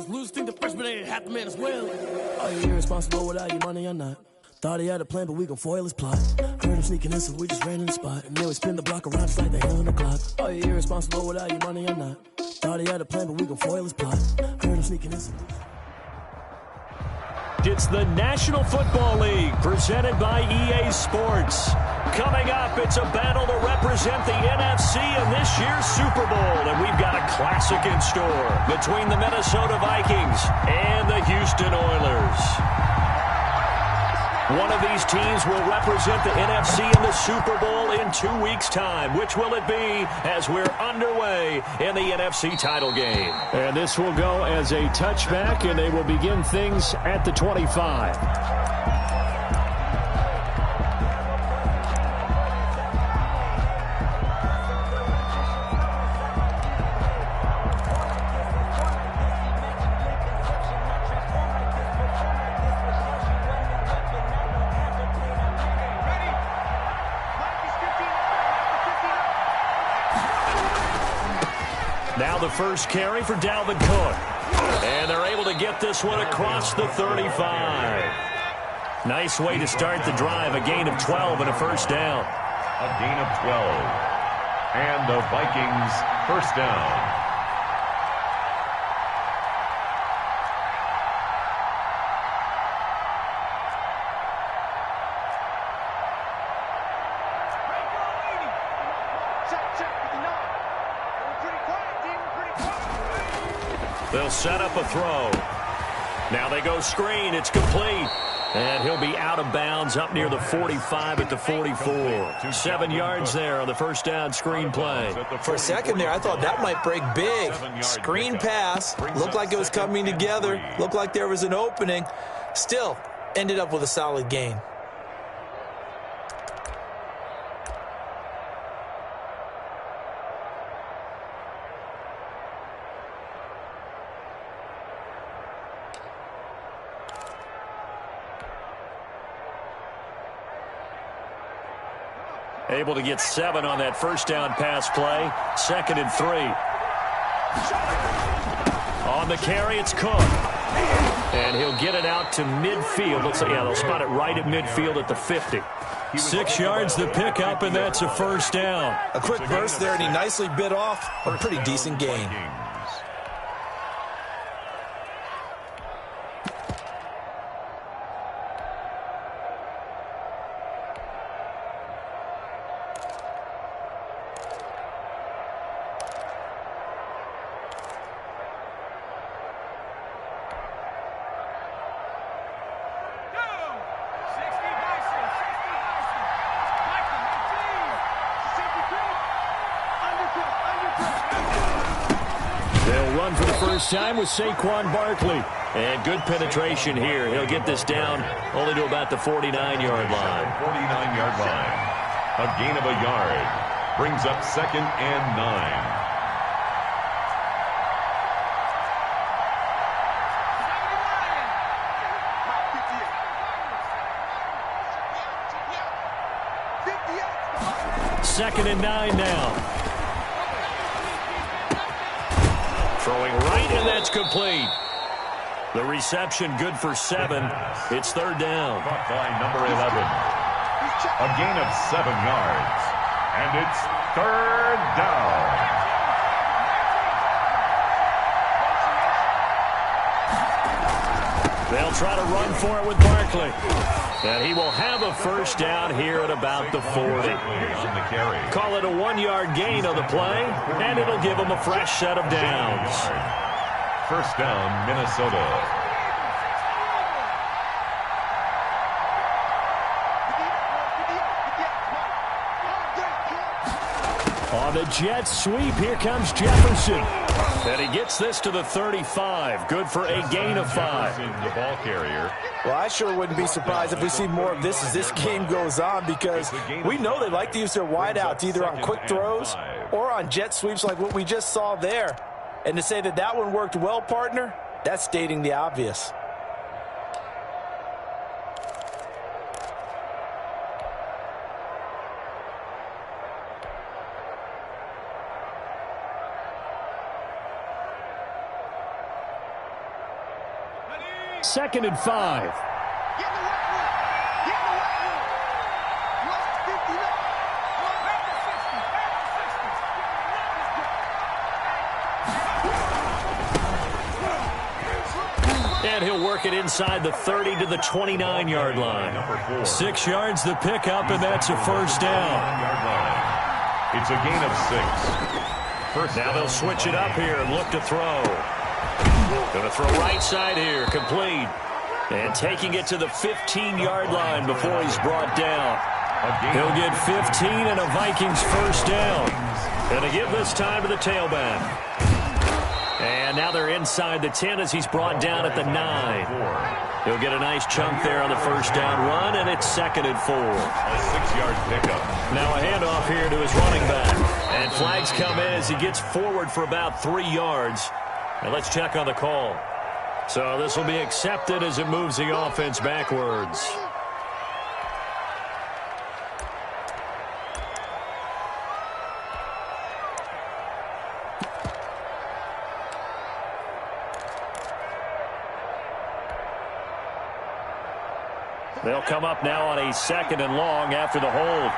Lose think the freshman ain't half the man as well. Are you irresponsible without your money or not? Thought he had a plan, but we gon' foil his plot. Heard him sneaking in, so we just ran in the spot. And then we spin the block around just like the hell on the clock. Are you irresponsible without your money or not? Thought he had a plan, but we gon' foil his plot. Heard him sneaking in, so It's the National Football League presented by EA Sports. Coming up, it's a battle to represent the NFC in this year's Super Bowl. And we've got a classic in store between the Minnesota Vikings and the Houston Oilers. One of these teams will represent the NFC in the Super Bowl in 2 weeks' time. Which will it be as we're underway in the NFC title game? And this will go as a touchback, and they will begin things at the 25. Now the first carry for Dalvin Cook. And they're able to get this one across the 35. Nice way to start the drive. A gain of 12 and a first down. A gain of 12. And the Vikings first down. They'll set up a throw. Now they go screen. It's complete. And he'll be out of bounds up near the 45 at the 44. 7 yards there on the first down screen play. For a second there, I thought that might break big. Screen pass. Looked like it was coming together. Looked like there was an opening. Still, ended up with a solid gain. Able to get 7 on that first down pass play. 2nd and 3. On the carry, it's Cook. And he'll get it out to midfield. Looks like, yeah, they'll spot it right at midfield at the 50. 6 yards the pickup, and that's a first down. A quick burst there, and he nicely bit off a pretty decent gain. For the first time with Saquon Barkley. And good penetration here. He'll get this down only to about the 49-yard line. 49-yard line. A gain of a yard. Brings up 2nd and 9. Second and 9 now. Throwing right, and that's complete. The reception good for 7. It's 3rd down. Caught by number 11. A gain of 7 yards. And it's 3rd down. They'll try to run for it with Barkley. And he will have a first down here at about the 40. On the carry. Call it a 1-yard gain on the play, and it'll give him a fresh set of downs. First down, Minnesota. On the jet sweep, here comes Jefferson. And he gets this to the 35. Good for a gain of 5. The ball carrier. Well, I sure wouldn't be surprised if we see more of this as this game goes on, because we know they like to use their wideouts either on quick throws or on jet sweeps like what we just saw there. And to say that that one worked well, partner, that's stating the obvious. 2nd and 5. And he'll work it inside the 30 to the 29-yard line. 6 yards the pickup, and that's a first down. It's a gain of 6. Now they'll switch it up here and look to throw. Going to throw right side here, complete. And taking it to the 15-yard line before he's brought down. He'll get 15 and a Vikings first down. And to give this time to the tailback. And now they're inside the 10 as he's brought down at the 9. He'll get a nice chunk there on the first down run, and it's 2nd and 4. A 6-yard pickup. Now a handoff here to his running back. And flags come in as he gets forward for about 3 yards. And let's check on the call. So this will be accepted as it moves the offense backwards. They'll come up now on a 2nd and long after the hold.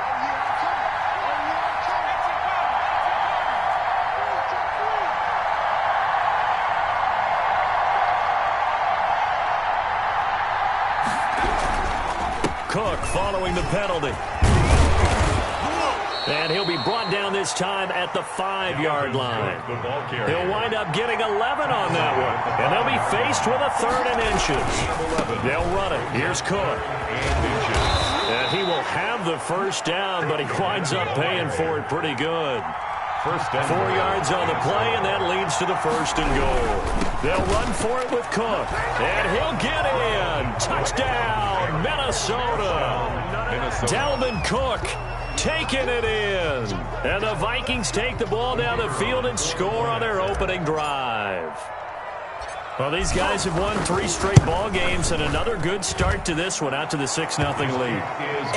Cook following the penalty. And he'll be brought down this time at the 5-yard line. He'll wind up getting 11 on that one. And they'll be faced with a 3rd and inches. They'll run it. Here's Cook. And he will have the first down, but he winds up paying for it pretty good. 4 yards on the play, and that leads to the 1st and goal. They'll run for it with Cook. And he'll get in. Touchdown, Minnesota. Dalvin Cook taking it in. And the Vikings take the ball down the field and score on their opening drive. Well, these guys have won 3 straight ball games, and another good start to this one, out to the 6-0 lead.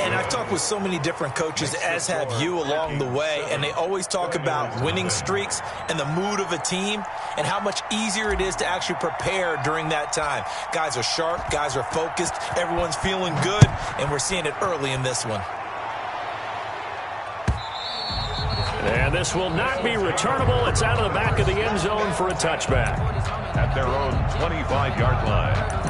And I've talked with so many different coaches, as have you, along the way, and they always talk about winning streaks and the mood of a team and how much easier it is to actually prepare during that time. Guys are sharp, guys are focused, everyone's feeling good, and we're seeing it early in this one. And this will not be returnable. It's out of the back of the end zone for a touchback. At their own 25-yard line.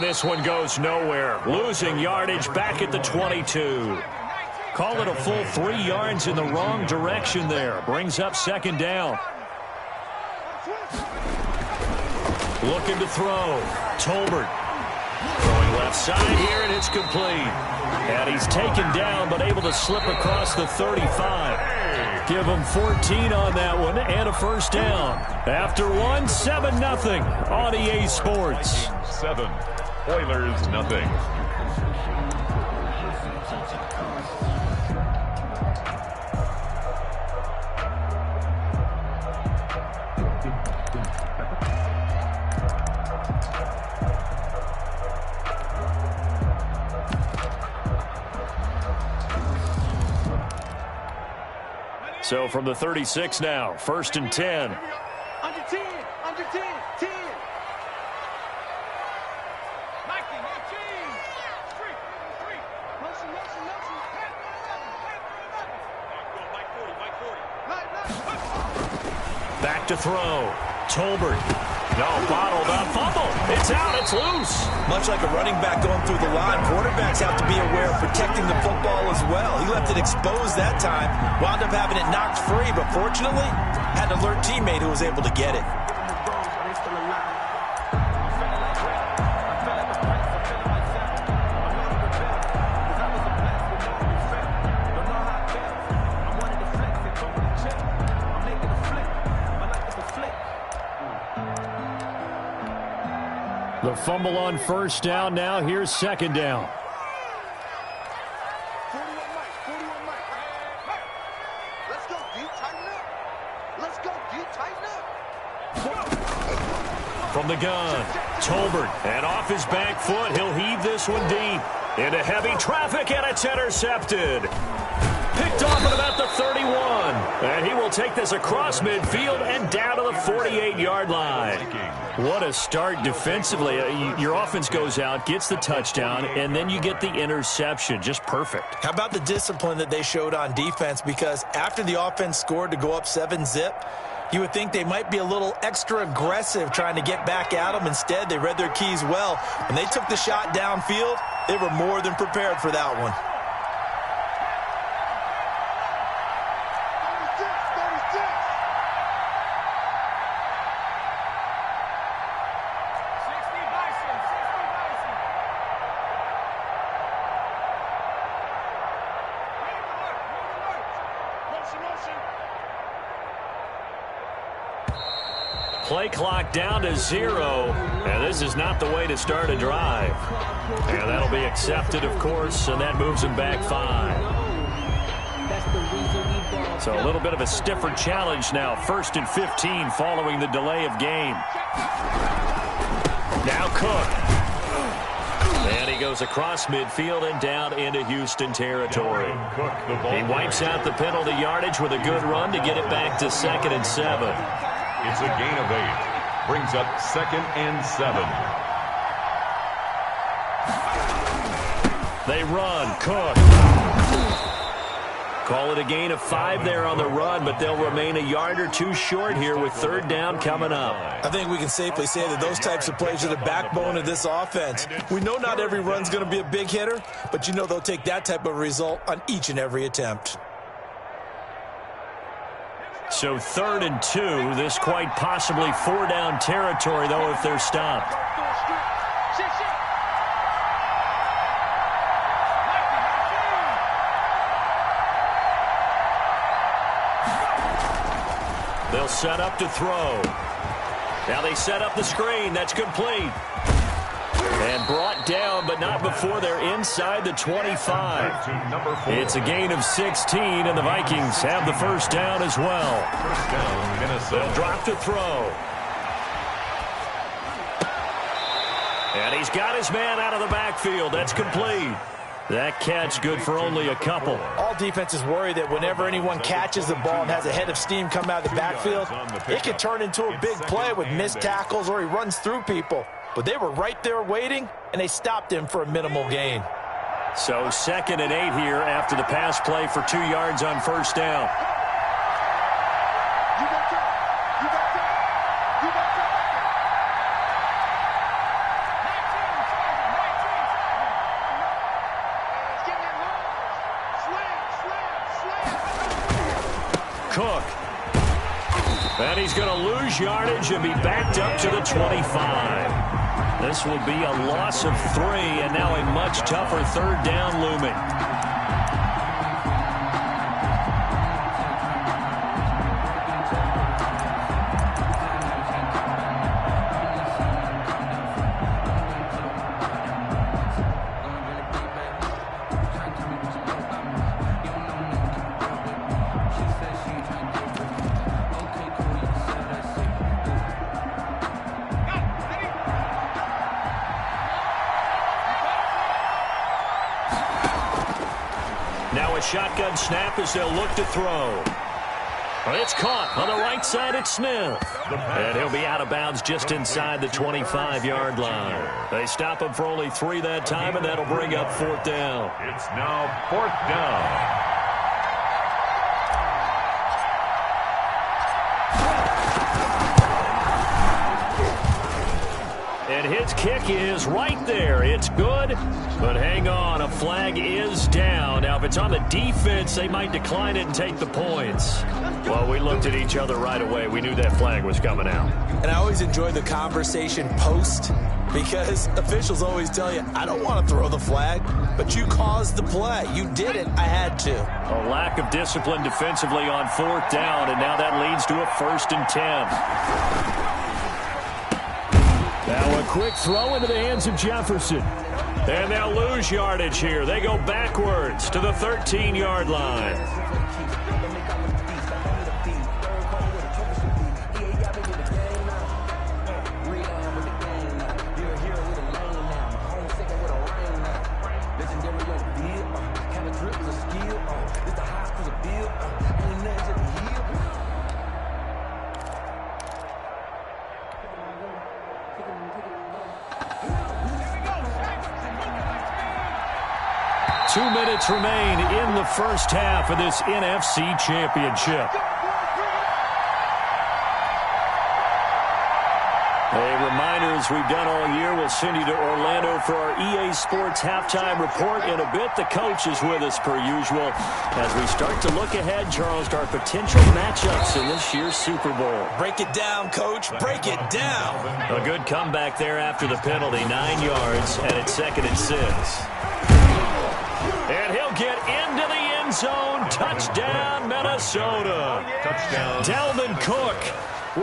This one goes nowhere. Losing yardage back at the 22. Call it a full 3 yards in the wrong direction there. Brings up 2nd down. Looking to throw. Tolbert. Throwing left side here, and it's complete. And he's taken down, but able to slip across the 35. Give him 14 on that one, and a first down. After one, 7-0 on EA Sports. 7. Oilers, nothing. So from the 36 now, 1st and 10. Under 10, under 10, 10. Back to throw. Tolbert. No, bottled up. Fumble. It's out. It's loose. Much like a running back going through the line, quarterbacks have to be aware of protecting the football as well. He left it exposed that time. Wound up having it knocked free, but fortunately, had an alert teammate who was able to get it. The The fumble on first down. Now here's second down. 41 Mike. Let's go deep, tighten up. Let's go deep, tighten up. From the gun, Tolbert, and off his back foot, he'll heave this one deep. Into heavy traffic, and it's intercepted. Picked off at about the 31. And he will take this across midfield and down to the 48-yard line. What a start defensively. Your offense goes out, gets the touchdown, and then you get the interception. Just perfect. How about the discipline that they showed on defense? Because after the offense scored to go up 7-zip, you would think they might be a little extra aggressive trying to get back at them. Instead, they read their keys well. When they took the shot downfield, they were more than prepared for that one. Play clock down to 0, and this is not the way to start a drive. And that'll be accepted, of course, and that moves him back 5. So a little bit of a stiffer challenge now. 1st and 15 following the delay of game. Now Cook. And he goes across midfield and down into Houston territory. He wipes out the penalty yardage with a good run to get it back to 2nd and 7. It's a gain of 8. Brings up 2nd and 7. They run. Cook. Call it a gain of 5 there on the run, but they'll remain a yard or two short here with 3rd down coming up. I think we can safely say that those types of plays are the backbone of this offense. We know not every run's going to be a big hitter, but you know they'll take that type of result on each and every attempt. So 3rd and 2, this quite possibly 4-down territory, though, if they're stopped. They'll set up to throw. Now they set up the screen. That's complete. And brought down, but not before they're inside the 25. It's a gain of 16, and the Vikings have the 1st down as well. They'll drop to throw. And he's got his man out of the backfield. That's complete. That catch good for only a couple. All defenses worry that whenever anyone catches the ball and has a head of steam come out of the backfield, it can turn into a big play with missed tackles or he runs through people. But they were right there waiting, and they stopped him for a minimal gain. So 2nd and 8 here after the pass play for 2 yards on 1st down. Cook. And he's going to lose yardage and be backed up to the 25. This will be a loss of 3, and now a much tougher 3rd down looming. Now a shotgun snap as they'll look to throw. It's caught on the right side at Smith. And he'll be out of bounds just inside the 25-yard line. They stop him for only 3 that time, and that'll bring up 4th down. It's now 4th down. And his kick is right there. It's good, but hang on. A flag is down. Now, if it's on the defense, they might decline it and take the points. Well, we looked at each other right away. We knew that flag was coming out. And I always enjoy the conversation post because officials always tell you, I don't want to throw the flag, but you caused the play. You did it. I had to. A lack of discipline defensively on 4th down, and now that leads to a 1st and 10. Now a quick throw into the hands of Jefferson. And they'll lose yardage here. They go backwards to the 13-yard line. Remain in the first half of this NFC Championship. A reminder, as we've done all year, we'll send you to Orlando for our EA Sports halftime report in a bit. The coach is with us per usual as we start to look ahead, Charles, to our potential matchups in this year's Super Bowl. Break it down, Coach. Break it down. A good comeback there after the penalty, 9 yards, and it's 2nd and 6. And he'll get into the end zone. Touchdown, Minnesota. Touchdown. Dalvin Cook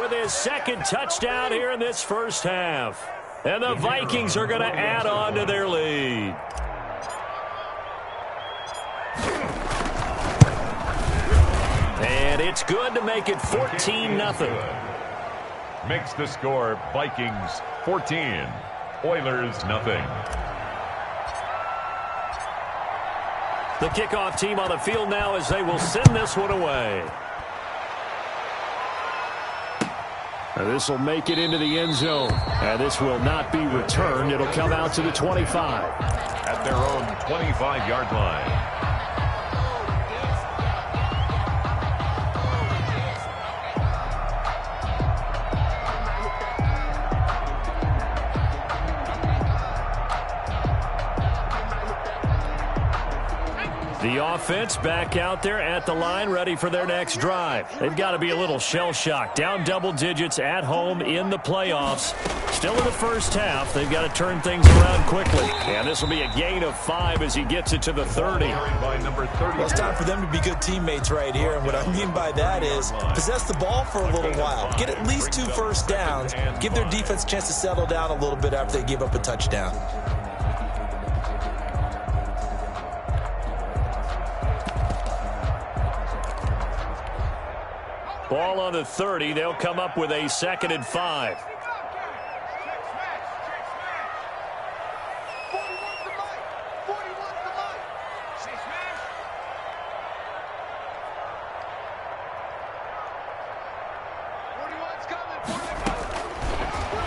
with his 2nd touchdown here in this first half. And the Vikings are going to add on to their lead. And it's good to make it 14-0. Makes the score Vikings 14, Oilers 0. The kickoff team on the field now as they will send this one away. This will make it into the end zone. And this will not be returned. It'll come out to the 25. At their own 25-yard line. The offense back out there at the line, ready for their next drive. They've got to be a little shell-shocked. Down double digits at home in the playoffs. Still in the first half. They've got to turn things around quickly. And this will be a gain of 5 as he gets it to the 30. Well, it's time for them to be good teammates right here. And what I mean by that is possess the ball for a little while. Get at least 2 first downs. Give their defense a chance to settle down a little bit after they give up a touchdown. Ball on the 30. They'll come up with a 2nd and 5.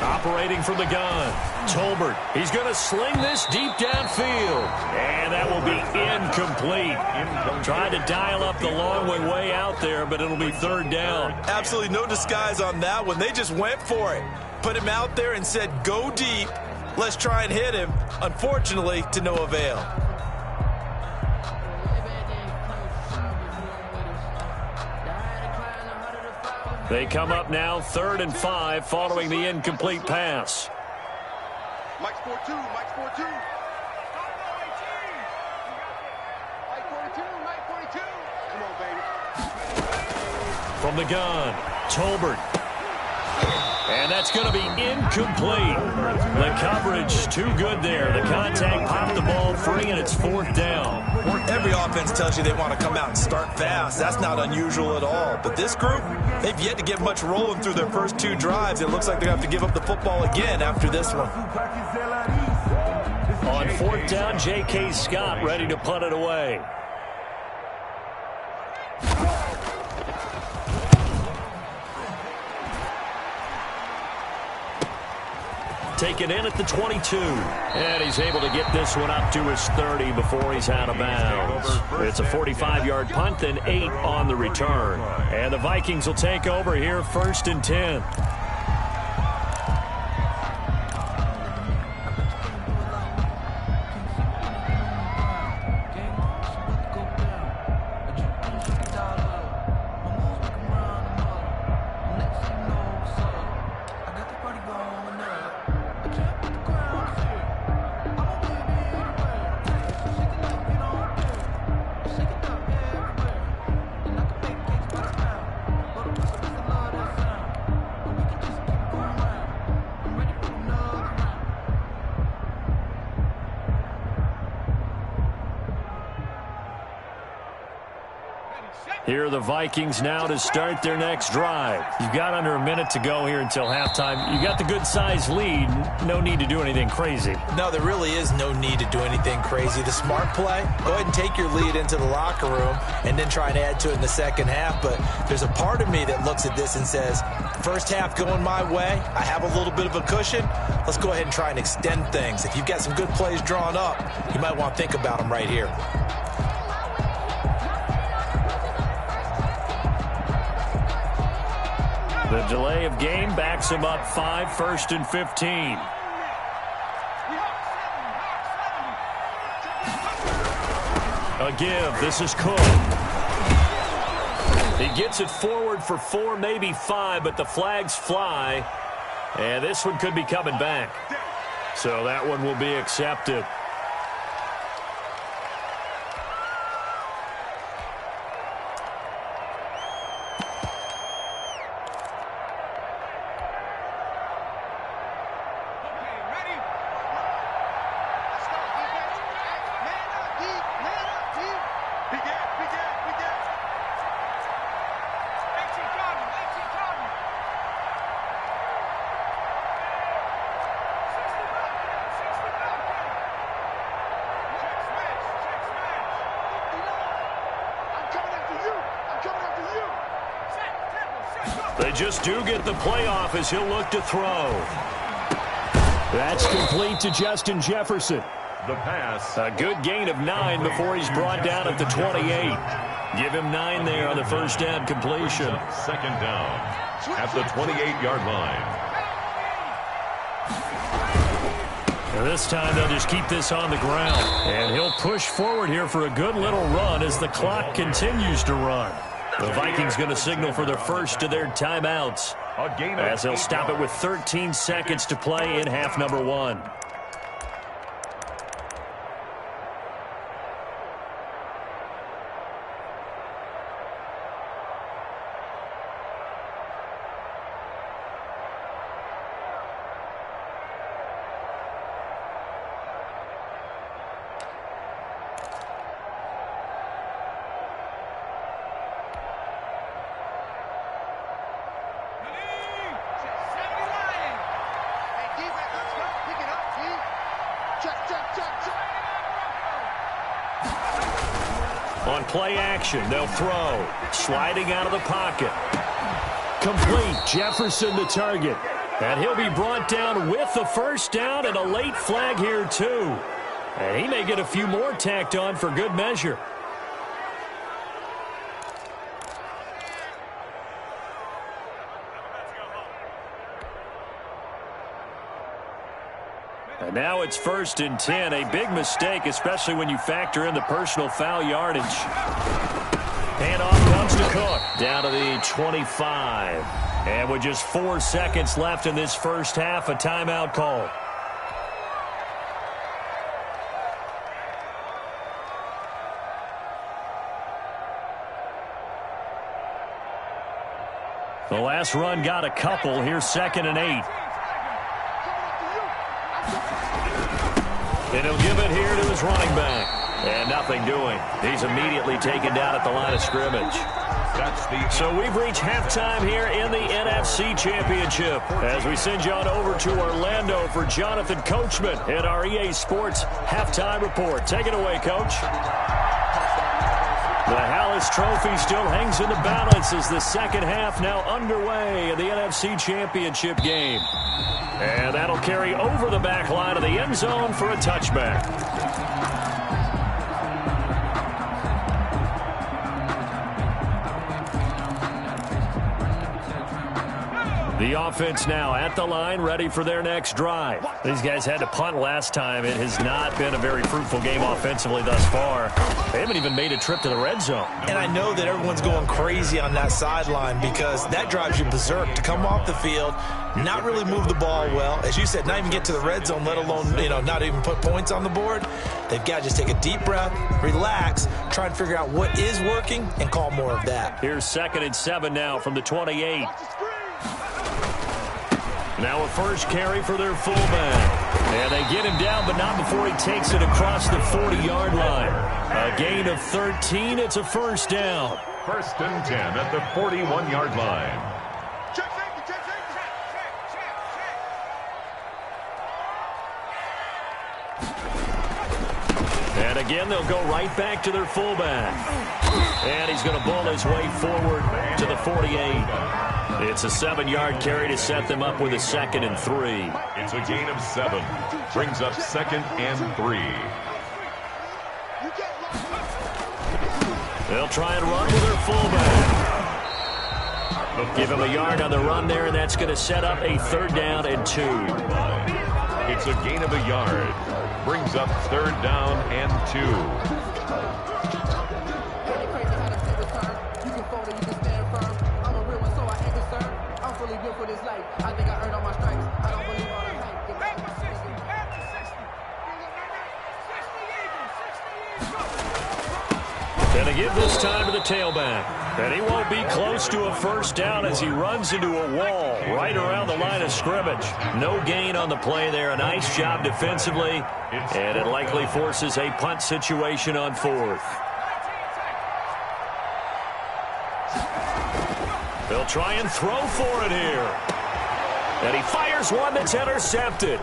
Operating from the gun, Tolbert. He's going to sling this deep downfield. And that will be incomplete. Tried to dial up the long way out there, but it'll be 3rd down. Absolutely no disguise on that one. They just went for it. Put him out there and said, go deep. Let's try and hit him. Unfortunately, to no avail. They come up now 3rd and 5 following the incomplete pass. Mike's 4-2. Mike's 4-2. Mike 42. Mike 42. Come on, baby. From the gun, Tolbert. And that's going to be incomplete. The coverage too good there. The contact popped the ball free, and it's 4th down. Every offense tells you they want to come out and start fast. That's not unusual at all. But this group, they've yet to get much rolling through their first 2 drives. It looks like they're going to have to give up the football again after this one. On 4th down, J.K. Scott ready to punt it away. Taken in at the 22. And he's able to get this one up to his 30 before he's out of bounds. It's a 45-yard punt, then 8 on the return. And the Vikings will take over here 1st and 10. Here are the Vikings now to start their next drive. You've got under a minute to go here until halftime. You got the good-sized lead. No need to do anything crazy. No, there really is no need to do anything crazy. The smart play, go ahead and take your lead into the locker room and then try and add to it in the second half. But there's a part of me that looks at this and says, first half going my way, I have a little bit of a cushion. Let's go ahead and try and extend things. If you've got some good plays drawn up, you might want to think about them right here. The delay of game backs him up 5, 1st and 15. A give. This is Cook. He gets it forward for 4, maybe 5, but the flags fly. And this one could be coming back. So that one will be accepted. They just do get the playoff as he'll look to throw. That's complete to Justin Jefferson. The pass. A good gain of 9 before he's brought down at the 28. Give him 9 there on the first down completion. Second down at the 28-yard line. And this time they'll just keep this on the ground. And he'll push forward here for a good little run as the clock continues to run. The Vikings going to signal for their first of their timeouts as they'll stop it with 13 seconds to play in half number 1. On play action, they'll throw. Sliding out of the pocket. Complete. Jefferson the target. And he'll be brought down with the first down and a late flag here too. And he may get a few more tacked on for good measure. And now it's 1st and 10. A big mistake, especially when you factor in the personal foul yardage. Handoff comes to Cook. Down to the 25. And with just 4 seconds left in this first half, a timeout call. The last run got a couple. Here's 2nd and 8. And he'll give it here to his running back. And nothing doing. He's immediately taken down at the line of scrimmage. So we've reached halftime here in the NFC Championship as we send you on over to Orlando for Jonathan Coachman in our EA Sports Halftime Report. Take it away, Coach. The Hallis Trophy still hangs in the balance as the second half now underway in the NFC Championship game. And that'll carry over the back line of the end zone for a touchback. The offense now at the line, ready for their next drive. These guys had to punt last time. It has not been a very fruitful game offensively thus far. They haven't even made a trip to the red zone. And I know that everyone's going crazy on that sideline because that drives you berserk to come off the field, not really move the ball well. As you said, not even get to the red zone, let alone, not even put points on the board. They've got to just take a deep breath, relax, try and figure out what is working, and call more of that. Here's 2nd and 7 now from the 28. Now a first carry for their fullback. And they get him down, but not before he takes it across the 40-yard line. A gain of 13. It's a first down. First and 10 at the 41-yard line. Check safety, check safety. And again, they'll go right back to their fullback. And he's going to bull his way forward to the 48. It's a 7-yard carry to set them up with a 2nd and 3. It's a gain of 7. Brings up 2nd and 3. They'll try and run with their fullback. Give him a yard on the run there, and that's going to set up a 3rd down and 2. It's a gain of a yard. Brings up 3rd down and 2. And to give this time to the tailback. And he won't be close to a 1st down as he runs into a wall right around the line of scrimmage. No gain on the play there. A nice job defensively. And it likely forces a punt situation on 4th. They'll try and throw for it here. And he fires one that's intercepted.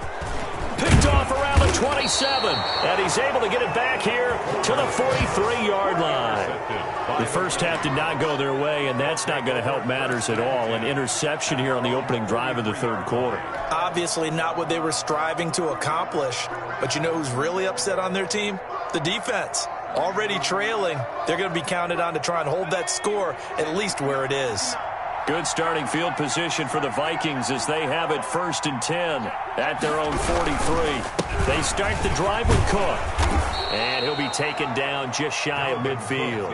Picked off around the 27. And he's able to get it back here to the 43-yard line. The first half did not go their way, and that's not going to help matters at all. An interception here on the opening drive of the 3rd quarter. Obviously not what they were striving to accomplish. But you know who's really upset on their team? The defense. Already trailing. They're going to be counted on to try and hold that score at least where it is. Good starting field position for the Vikings as they have it 1st and 10 at their own 43. They start the drive with Cook. And he'll be taken down just shy of midfield.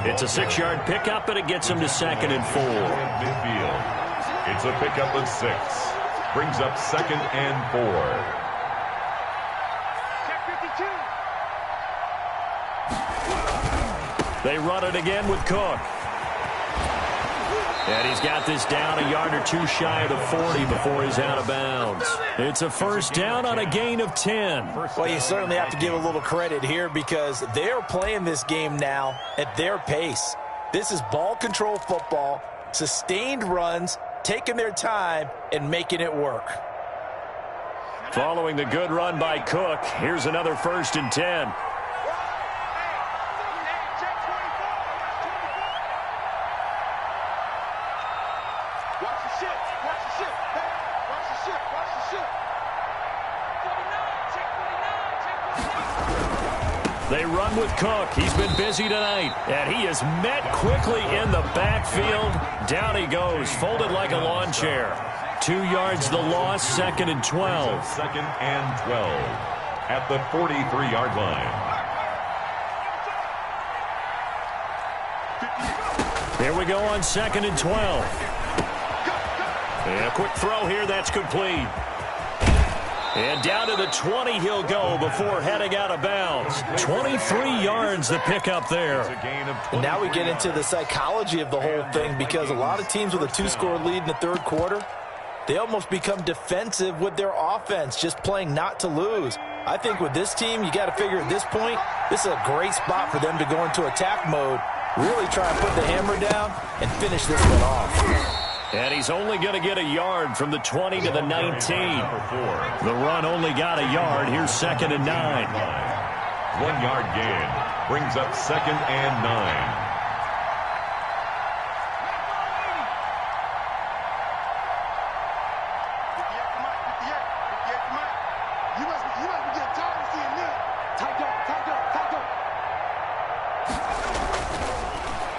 It's a 6-yard pickup, and it gets him to 2nd and 4. Midfield. It's a pickup of 6. Brings up 2nd and 4. They run it again with Cook. And he's got this down a yard or 2 shy of the 40 before he's out of bounds. It's a 1st down on a gain of 10. Well, you certainly have to give a little credit here because they're playing this game now at their pace. This is ball control football, sustained runs, taking their time, and making it work. Following the good run by Cook, here's another 1st and 10. They run with Cook. He's been busy tonight, and he is met quickly in the backfield. Down he goes, folded like a lawn chair. 2 yards the loss, 2nd and 12. 2nd and 12 at the 43-yard line. Here we go on 2nd and 12. And a quick throw here, that's complete. And down to the 20 he'll go before heading out of bounds. 23 yards the pickup there. And now we get into the psychology of the whole thing because a lot of teams with a 2-score lead in the 3rd quarter, they almost become defensive with their offense, just playing not to lose. I think with this team, you got to figure at this point, this is a great spot for them to go into attack mode, really try and put the hammer down and finish this one off. And he's only going to get a yard from the 20 to the 19. The run only got a yard. Here's 2nd and 9. 1-yard gain. Brings up 2nd and 9.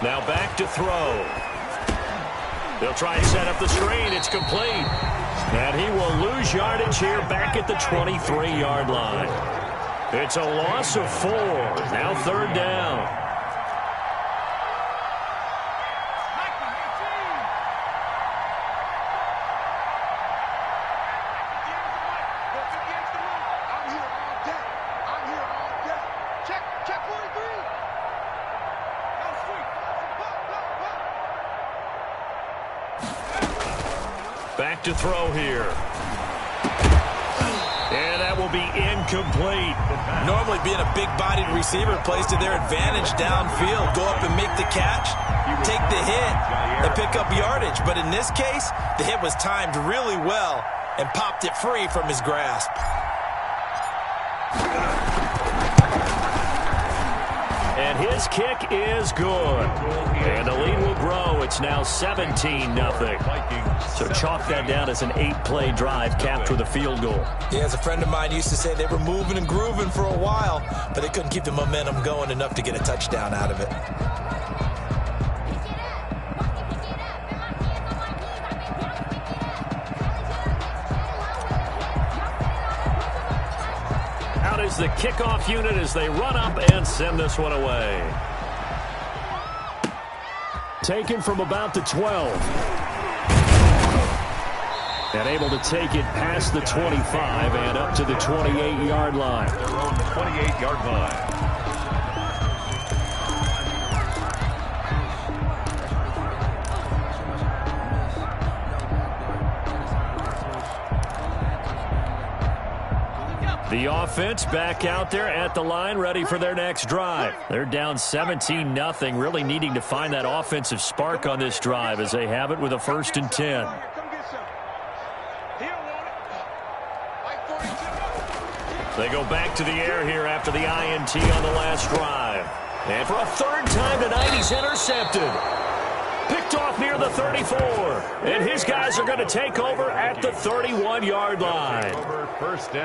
Now back to throw. They'll try and set up the screen. It's complete. And he will lose yardage here back at the 23-yard line. It's a loss of 4. Now 3rd down. Back to throw here. And that will be incomplete. Normally being a big-bodied receiver plays to their advantage downfield. Go up and make the catch, take the hit, and pick up yardage. But in this case, the hit was timed really well and popped it free from his grasp. And his kick is good. And the lead will grow. It's now 17-0. So chalk that down as an 8-play drive capped with a field goal. Yeah, as a friend of mine used to say, they were moving and grooving for a while, but they couldn't keep the momentum going enough to get a touchdown out of it. Out is the kickoff unit as they run up and send this one away. Taken from about the 12. And able to take it past the 25 and up to the 28-yard line. Their own 28-yard line. The offense back out there at the line, ready for their next drive. They're down 17-0, really needing to find that offensive spark on this drive as they have it with a 1st and 10. They go back to the air here after the INT on the last drive. And for a 3rd time tonight, he's intercepted. Picked off near the 34. And his guys are going to take over at the 31-yard line.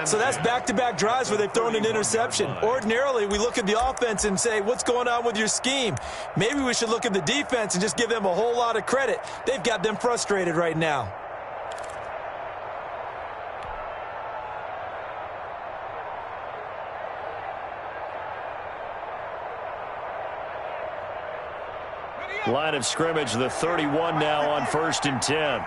So that's back-to-back drives where they've thrown an interception. Ordinarily, we look at the offense and say, what's going on with your scheme? Maybe we should look at the defense and just give them a whole lot of credit. They've got them frustrated right now. Line of scrimmage, the 31 now on 1st and 10.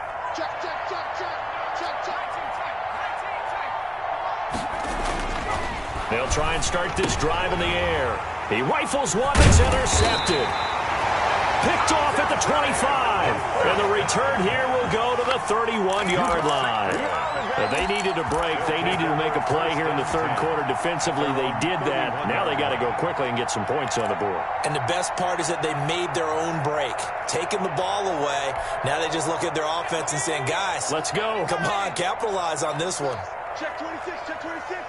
They'll try and start this drive in the air. He rifles one that's intercepted. Picked off at the 25. And the return here will go to the 31-yard line. They needed a break. They needed to make a play here in the 3rd quarter. Defensively, they did that. Now they got to go quickly and get some points on the board. And the best part is that they made their own break. Taking the ball away. Now they just look at their offense and saying, guys, let's go. Come on, capitalize on this one. Check 26, check 26.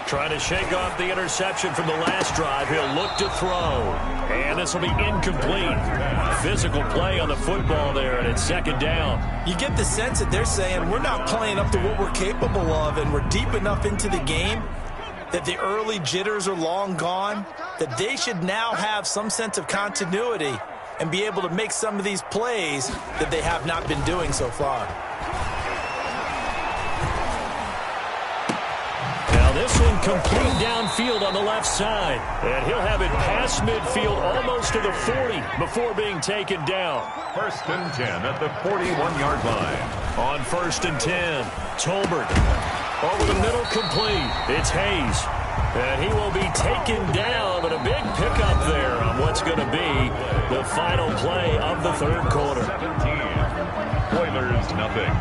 Trying to shake off the interception from the last drive. He'll look to throw. And this will be incomplete. Physical play on the football there, and it's 2nd down. You get the sense that they're saying we're not playing up to what we're capable of, and we're deep enough into the game that the early jitters are long gone, that they should now have some sense of continuity and be able to make some of these plays that they have not been doing so far. This one complete downfield on the left side. And he'll have it past midfield almost to the 40 before being taken down. 1st and 10 at the 41-yard line. On 1st and 10, Tolbert. Over the middle, complete. It's Hayes. And he will be taken down, but a big pickup there on what's going to be the final play of the 3rd quarter. 17. Oilers, nothing.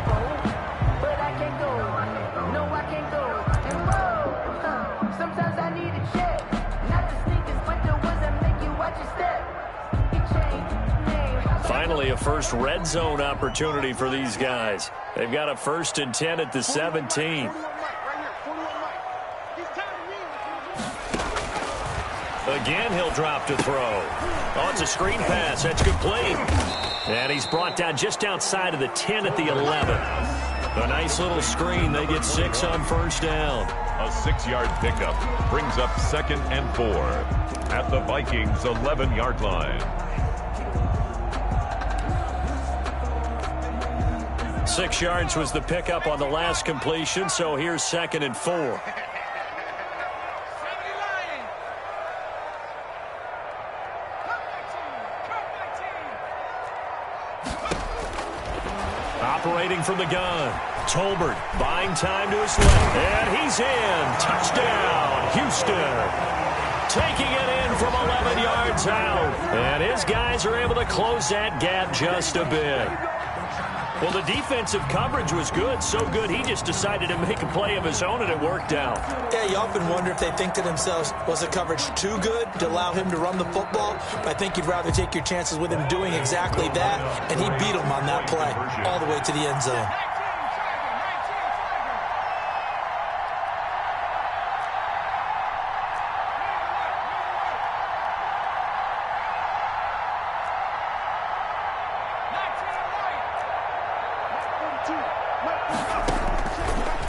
Finally, a first red zone opportunity for these guys. They've got a 1st and 10 at the 17. Again, he'll drop to throw. Oh, it's a screen pass. That's complete. And he's brought down just outside of the 10 at the 11. A nice little screen. They get 6 on 1st down. A 6-yard pickup brings up 2nd and 4 at the Vikings' 11-yard line. 6 yards was the pickup on the last completion, so here's 2nd and 4. Operating from the gun, Tolbert buying time to his left, and he's in. Touchdown, Houston. Taking it in from 11 yards out, and his guys are able to close that gap just a bit. Well, the defensive coverage was good, so good he just decided to make a play of his own, and it worked out. Yeah, you often wonder if they think to themselves, was the coverage too good to allow him to run the football? I think you'd rather take your chances with him doing exactly that, and he beat him on that play all the way to the end zone.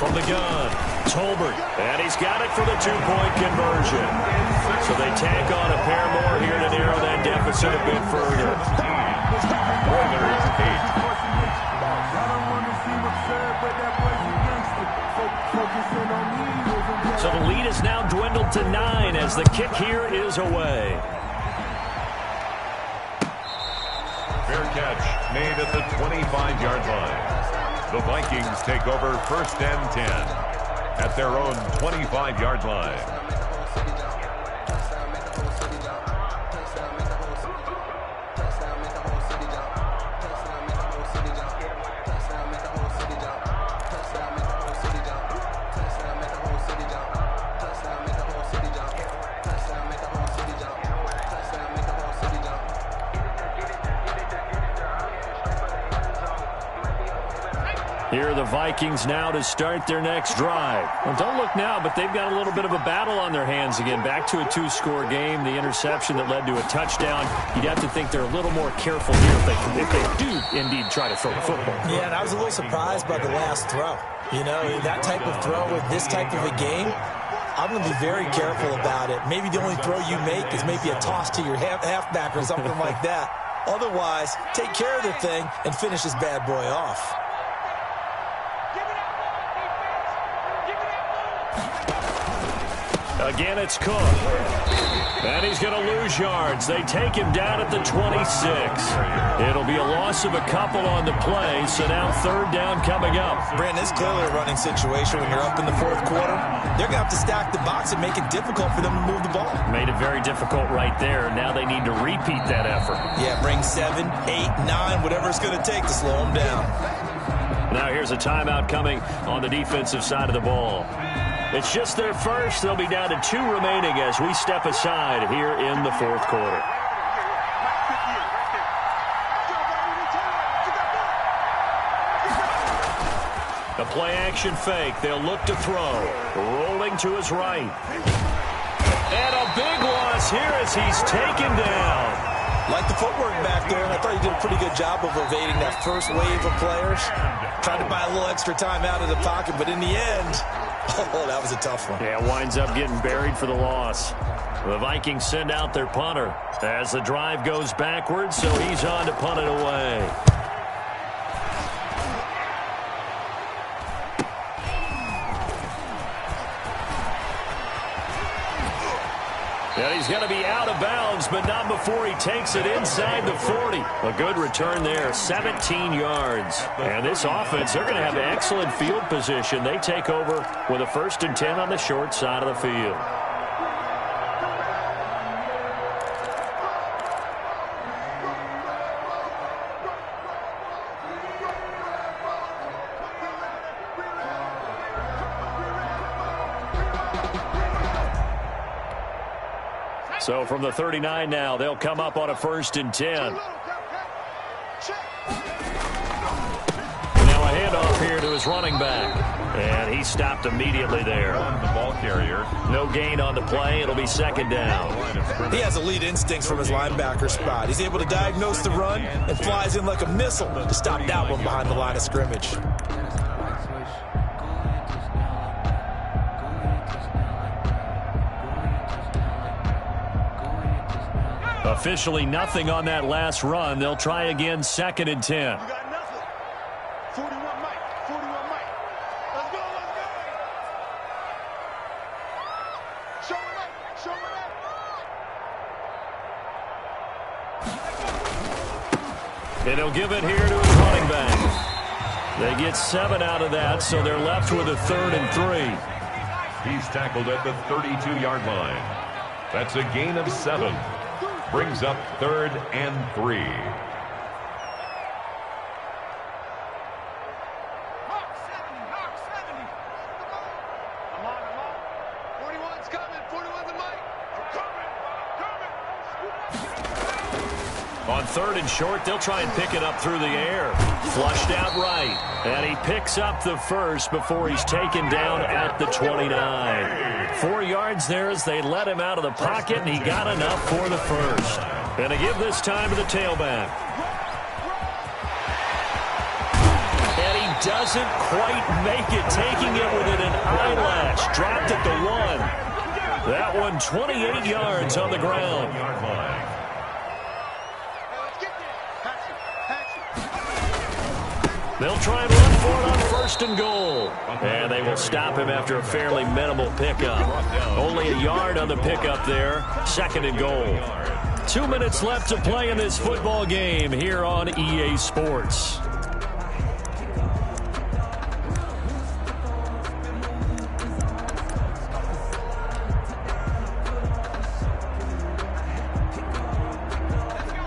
From the gun, Tolbert, and he's got it for the two-point conversion. So they tack on a pair more here to narrow that deficit a bit further. Oilers 8. So the lead is now dwindled to 9 as the kick here is away. Fair catch made at the 25-yard line. The Vikings take over 1st and 10 at their own 25-yard line. Here are the Vikings now to start their next drive. Well, don't look now, but they've got a little bit of a battle on their hands again. Back to a 2-score game. The interception that led to a touchdown. You'd have to think they're a little more careful here if they do indeed try to throw the football. Yeah, and I was a little surprised by the last throw. You know, that type of throw with this type of a game, I'm going to be very careful about it. Maybe the only throw you make is maybe a toss to your halfback or something like that. Otherwise, take care of the thing and finish this bad boy off. Again, it's Cook. And he's going to lose yards. They take him down at the 26. It'll be a loss of a couple on the play, so now 3rd down coming up. Brandon, it's clearly a running situation when you're up in the 4th quarter. They're going to have to stack the box and make it difficult for them to move the ball. Made it very difficult right there. Now they need to repeat that effort. Yeah, bring 7, 8, 9, whatever it's going to take to slow them down. Now here's a timeout coming on the defensive side of the ball. It's just their first. They'll be down to 2 remaining as we step aside here in the 4th quarter. A play-action fake. They'll look to throw. Rolling to his right. And a big loss here as he's taken down. Like the footwork back there, and I thought he did a pretty good job of evading that first wave of players. Tried to buy a little extra time out of the pocket, but in the end, oh, that was a tough one. Yeah, winds up getting buried for the loss. The Vikings send out their punter as the drive goes backwards, so he's on to punt it away. And he's going to be out of bounds, but not before he takes it inside the 40. A good return there, 17 yards. And this offense, they're going to have excellent field position. They take over with a 1st and 10 on the short side of the field. So from the 39 now, they'll come up on a 1st and 10. Now a handoff here to his running back. And he stopped immediately there. The ball carrier. No gain on the play. It'll be 2nd down. He has elite instincts from his linebacker spot. He's able to diagnose the run and flies in like a missile to stop that one behind the line of scrimmage. Officially nothing on that last run. They'll try again, 2nd and 10. You got nothing. 41 Mike. 41 Mike. Let's go, let's go. Show him up. Show him up. And he'll give it here to his running back. They get 7 out of that, so they're left with a 3rd and 3. He's tackled at the 32-yard line. That's a gain of 7. Brings up 3rd and 3. On 3rd and short, they'll try and pick it up through the air. Flushed out right. And he picks up the first before he's taken down at the 29. 4 yards there as they let him out of the pocket, and he got enough for the first. And to give this time to the tailback. And he doesn't quite make it, taking it within an eyelash. Dropped at the 1. That one 28 yards on the ground. They'll try and run for it on 1st and goal. And they will stop him after a fairly minimal pickup. Only a yard on the pickup there. 2nd and goal. 2 minutes left to play in this football game here on EA Sports.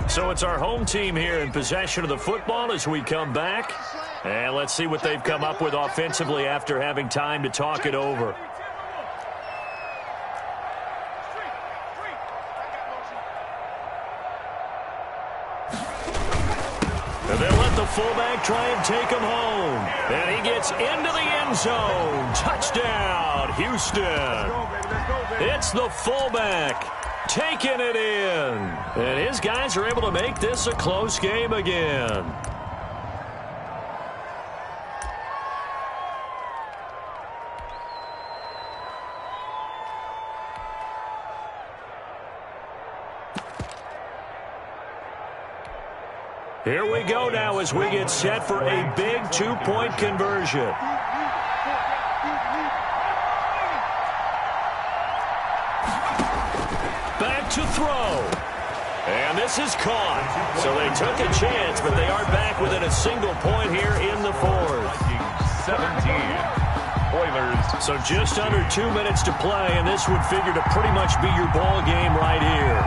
So it's our home team here in possession of the football as we come back. And let's see what they've come up with offensively after having time to talk it over. And they'll let the fullback try and take him home. And he gets into the end zone. Touchdown, Houston. It's the fullback taking it in. And his guys are able to make this a close game again. Here we go now as we get set for a big 2-point conversion. Back to throw. And this is caught. So they took a chance, but they are back within a single point here in the 4th. 17. Oilers. So just under 2 minutes to play, and this would figure to pretty much be your ball game right here.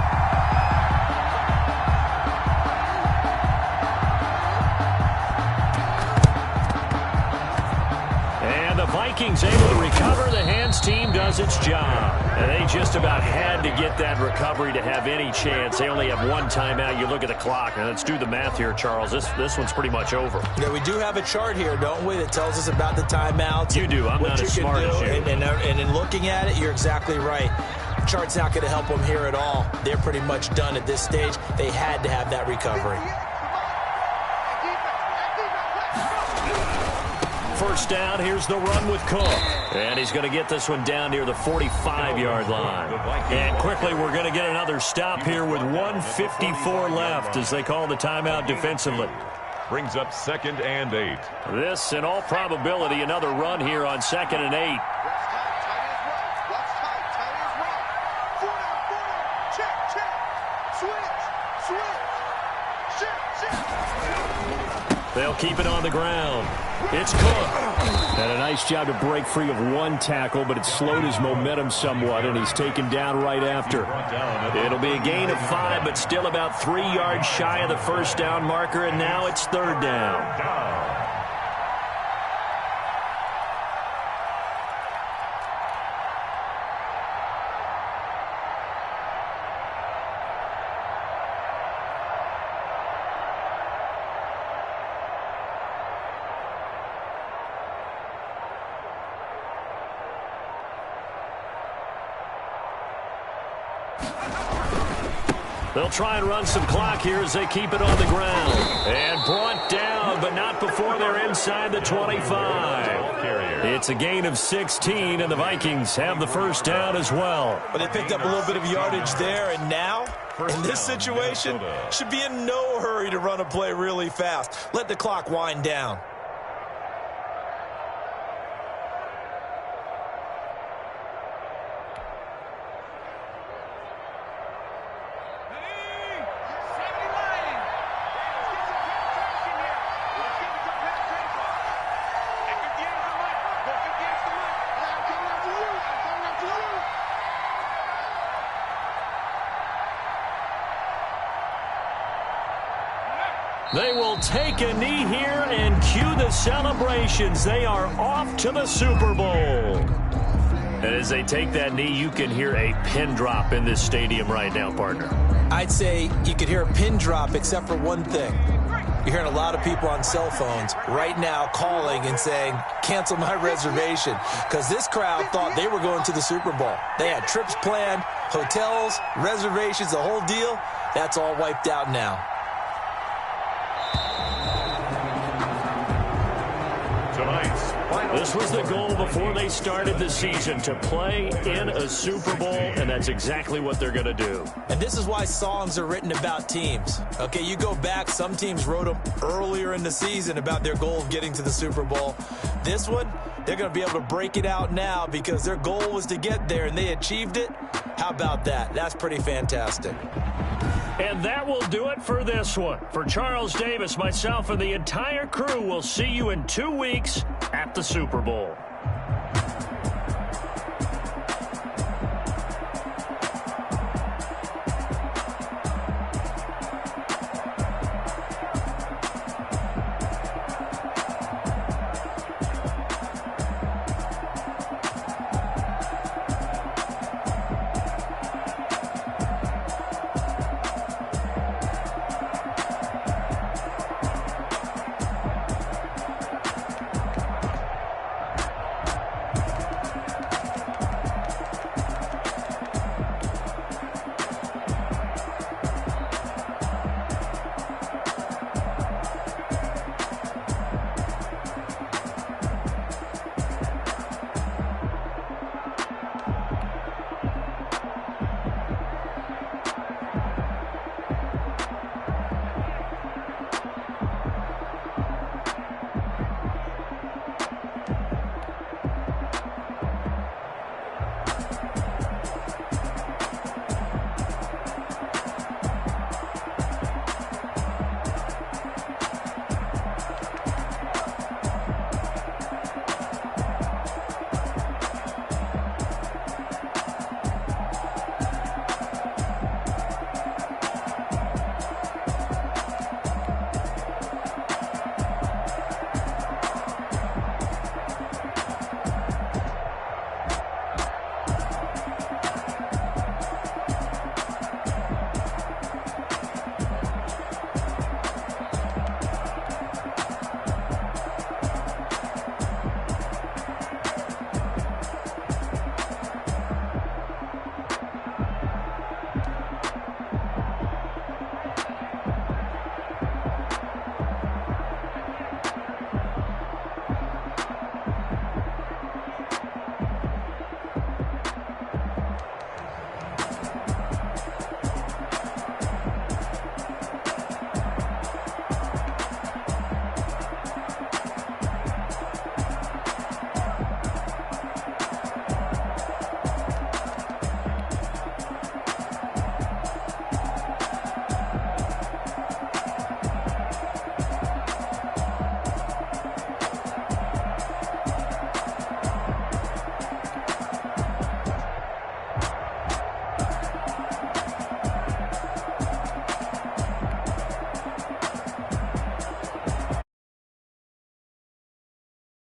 Vikings able to recover. The hands team does its job. And they just about had to get that recovery to have any chance. They only have 1 timeout. You look at the clock. And let's do the math here, Charles. This one's pretty much over. Yeah, we do have a chart here, don't we, that tells us about the timeouts. You do. I'm not as smart as you. And in looking at it, you're exactly right. The chart's not going to help them here at all. They're pretty much done at this stage. They had to have that recovery. First down, here's the run with Cook. And he's going to get this one down near the 45-yard line. And quickly, we're going to get another stop here with 1:54 left as they call the timeout defensively. Brings up 2nd and 8. This, in all probability, another run here on 2nd and 8. They'll keep it on the ground. It's Cook. And a nice job to break free of 1 tackle, but it slowed his momentum somewhat, and he's taken down right after. It'll be a gain of 5, but still about 3 yards shy of the first down marker, and now it's 3rd down. They'll try and run some clock here as they keep it on the ground. And brought down, but not before they're inside the 25. It's a gain of 16, and the Vikings have the first down as well. But they picked up a little bit of yardage there, and now, in this situation, should be in no hurry to run a play really fast. Let the clock wind down. They will take a knee here and cue the celebrations. They are off to the Super Bowl. And as they take that knee, you can hear a pin drop in this stadium right now, partner. I'd say you could hear a pin drop except for one thing. You're hearing a lot of people on cell phones right now calling and saying, cancel my reservation, because this crowd thought they were going to the Super Bowl. They had trips planned, hotels, reservations, the whole deal. That's all wiped out now. This was the goal before they started the season, to play in a Super Bowl, and that's exactly what they're going to do. And this is why songs are written about teams. Okay, you go back, some teams wrote them earlier in the season about their goal of getting to the Super Bowl. This one, they're going to be able to break it out now because their goal was to get there, and they achieved it. How about that? That's pretty fantastic. And that will do it for this one. For Charles Davis, myself, and the entire crew, we'll see you in 2 weeks at the Super Bowl.